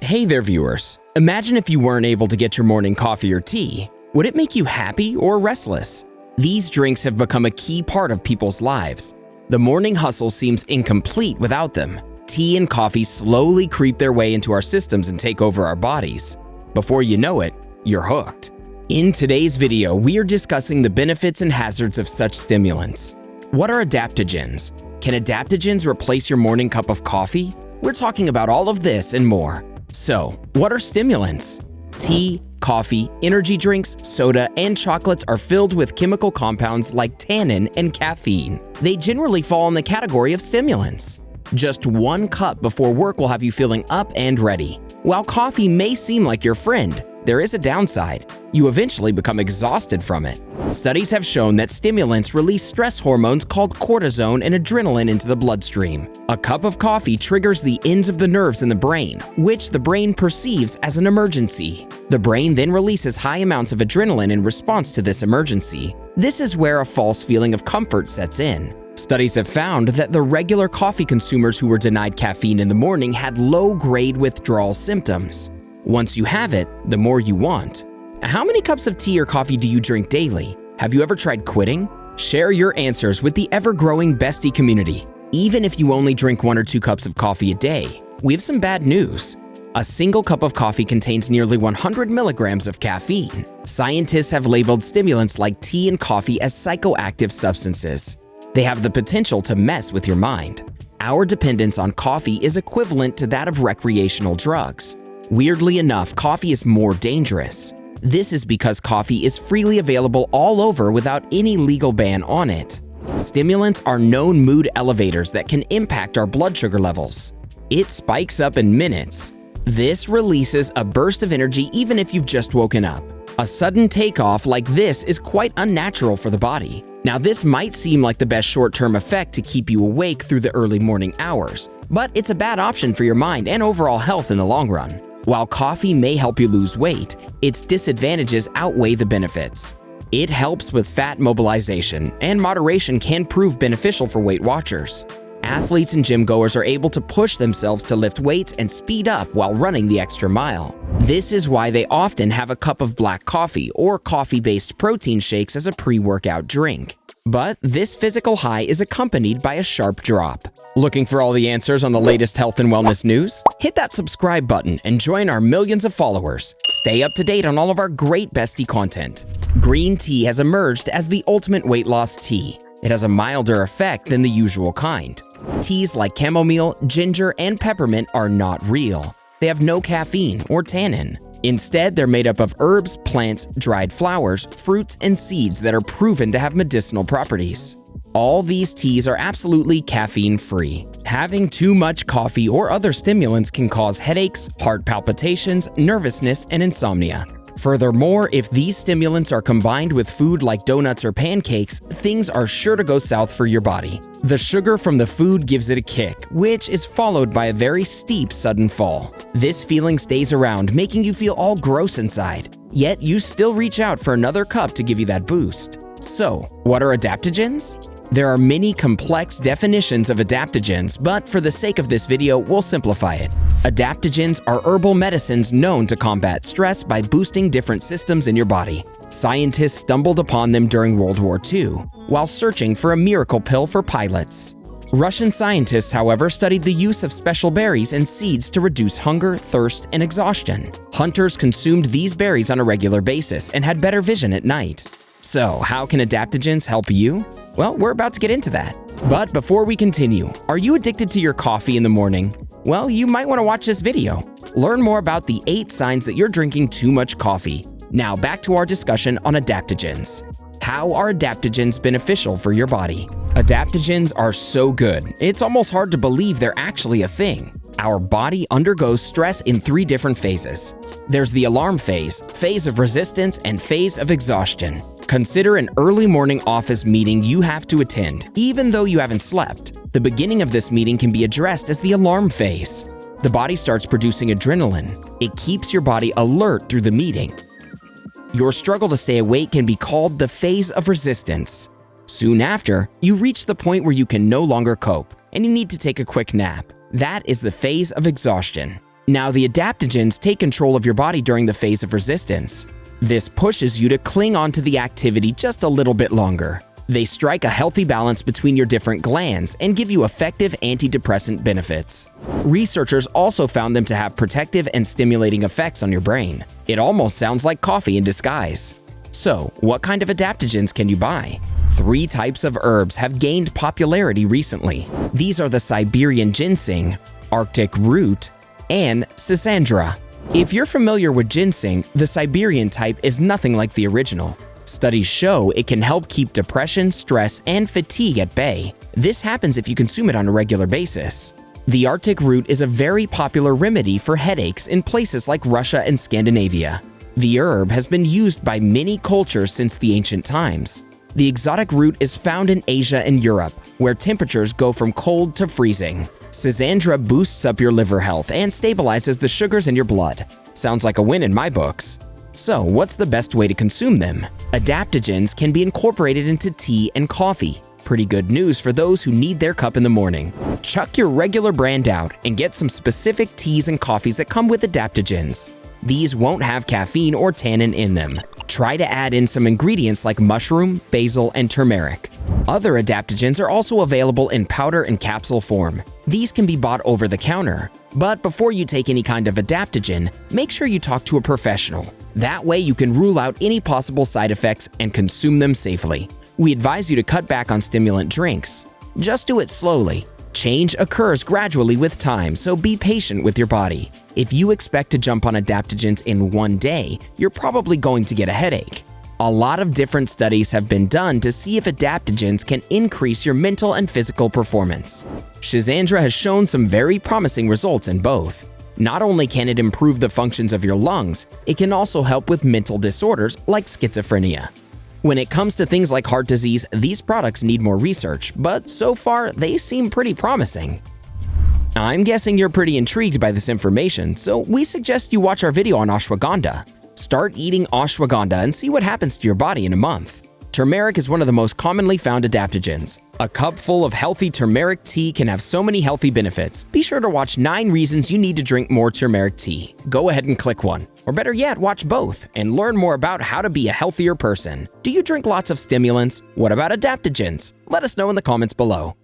Hey there, viewers. Imagine if you weren't able to get your morning coffee or tea. Would it make you happy or restless? These drinks have become a key part of people's lives. The morning hustle seems incomplete without them. Tea and coffee slowly creep their way into our systems and take over our bodies. Before you know it, you're hooked. In today's video, we are discussing the benefits and hazards of such stimulants. What are adaptogens? Can adaptogens replace your morning cup of coffee? We're talking about all of this and more. So, what are stimulants? Tea, coffee, energy drinks, soda, and chocolates are filled with chemical compounds like tannin and caffeine. They generally fall in the category of stimulants. Just one cup before work will have you feeling up and ready. While coffee may seem like your friend, there is a downside. You eventually become exhausted from it. Studies have shown that stimulants release stress hormones called cortisone and adrenaline into the bloodstream. A cup of coffee triggers the ends of the nerves in the brain, which the brain perceives as an emergency. The brain then releases high amounts of adrenaline in response to this emergency. This is where a false feeling of comfort sets in. Studies have found that the regular coffee consumers who were denied caffeine in the morning had low-grade withdrawal symptoms. Once you have it, the more you want. How many cups of tea or coffee do you drink daily? Have you ever tried quitting? Share your answers with the ever-growing Bestie community. Even if you only drink 1 or 2 cups of coffee a day, we have some bad news. A single cup of coffee contains nearly 100 milligrams of caffeine. Scientists have labeled stimulants like tea and coffee as psychoactive substances. They have the potential to mess with your mind. Our dependence on coffee is equivalent to that of recreational drugs. Weirdly enough, coffee is more dangerous. This is because coffee is freely available all over without any legal ban on it. Stimulants are known mood elevators that can impact our blood sugar levels. It spikes up in minutes. This releases a burst of energy even if you've just woken up. A sudden takeoff like this is quite unnatural for the body. Now, this might seem like the best short-term effect to keep you awake through the early morning hours, but it's a bad option for your mind and overall health in the long run. While coffee may help you lose weight, its disadvantages outweigh the benefits. It helps with fat mobilization, and moderation can prove beneficial for Weight Watchers. Athletes and gym goers are able to push themselves to lift weights and speed up while running the extra mile. This is why they often have a cup of black coffee or coffee-based protein shakes as a pre-workout drink. But this physical high is accompanied by a sharp drop. Looking for all the answers on the latest health and wellness news? Hit that subscribe button and join our millions of followers. Stay up to date on all of our great Bestie content. Green tea has emerged as the ultimate weight loss tea. It has a milder effect than the usual kind. Teas like chamomile, ginger, and peppermint are not real. They have no caffeine or tannin. Instead, they're made up of herbs, plants, dried flowers, fruits, and seeds that are proven to have medicinal properties. All these teas are absolutely caffeine-free. Having too much coffee or other stimulants can cause headaches, heart palpitations, nervousness, and insomnia. Furthermore, if these stimulants are combined with food like donuts or pancakes, things are sure to go south for your body. The sugar from the food gives it a kick, which is followed by a very steep sudden fall. This feeling stays around, making you feel all gross inside. Yet you still reach out for another cup to give you that boost. So, what are adaptogens? There are many complex definitions of adaptogens, but for the sake of this video, we'll simplify it. Adaptogens are herbal medicines known to combat stress by boosting different systems in your body. Scientists stumbled upon them during World War II, while searching for a miracle pill for pilots. Russian scientists, however, studied the use of special berries and seeds to reduce hunger, thirst, and exhaustion. Hunters consumed these berries on a regular basis and had better vision at night. So, how can adaptogens help you? Well, we're about to get into that. But before we continue, are you addicted to your coffee in the morning? Well, you might want to watch this video. Learn more about the 8 signs that you're drinking too much coffee. Now back to our discussion on adaptogens. How are adaptogens beneficial for your body? Adaptogens are so good, it's almost hard to believe they're actually a thing. Our body undergoes stress in 3 different phases. There's the alarm phase, phase of resistance, and phase of exhaustion. Consider an early morning office meeting you have to attend, even though you haven't slept. The beginning of this meeting can be addressed as the alarm phase. The body starts producing adrenaline. It keeps your body alert through the meeting. Your struggle to stay awake can be called the phase of resistance. Soon after, you reach the point where you can no longer cope, and you need to take a quick nap. That is the phase of exhaustion. Now, the adaptogens take control of your body during the phase of resistance. This pushes you to cling onto the activity just a little bit longer. They strike a healthy balance between your different glands and give you effective antidepressant benefits. Researchers also found them to have protective and stimulating effects on your brain. It almost sounds like coffee in disguise. So, what kind of adaptogens can you buy? 3 types of herbs have gained popularity recently. These are the Siberian ginseng, Arctic root, and schisandra. If you're familiar with ginseng, the Siberian type is nothing like the original. Studies show it can help keep depression, stress, and fatigue at bay. This happens if you consume it on a regular basis. The Arctic root is a very popular remedy for headaches in places like Russia and Scandinavia. The herb has been used by many cultures since the ancient times. The exotic root is found in Asia and Europe, where temperatures go from cold to freezing. Schisandra boosts up your liver health and stabilizes the sugars in your blood. Sounds like a win in my books. So, what's the best way to consume them? Adaptogens can be incorporated into tea and coffee. Pretty good news for those who need their cup in the morning. Chuck your regular brand out and get some specific teas and coffees that come with adaptogens. These won't have caffeine or tannin in them. Try to add in some ingredients like mushroom, basil, and turmeric. Other adaptogens are also available in powder and capsule form. These can be bought over the counter. But before you take any kind of adaptogen, make sure you talk to a professional. That way you can rule out any possible side effects and consume them safely. We advise you to cut back on stimulant drinks. Just do it slowly. Change occurs gradually with time, so be patient with your body. If you expect to jump on adaptogens in one day, you're probably going to get a headache. A lot of different studies have been done to see if adaptogens can increase your mental and physical performance. Schisandra has shown some very promising results in both. Not only can it improve the functions of your lungs, it can also help with mental disorders like schizophrenia. When it comes to things like heart disease, these products need more research, but so far they seem pretty promising. I'm guessing you're pretty intrigued by this information, so we suggest you watch our video on ashwagandha. Start eating ashwagandha and see what happens to your body in a month. Turmeric is one of the most commonly found adaptogens. A cup full of healthy turmeric tea can have so many healthy benefits. Be sure to watch 9 reasons you need to drink more turmeric tea. Go ahead and click one. Or better yet, watch both and learn more about how to be a healthier person. Do you drink lots of stimulants? What about adaptogens? Let us know in the comments below.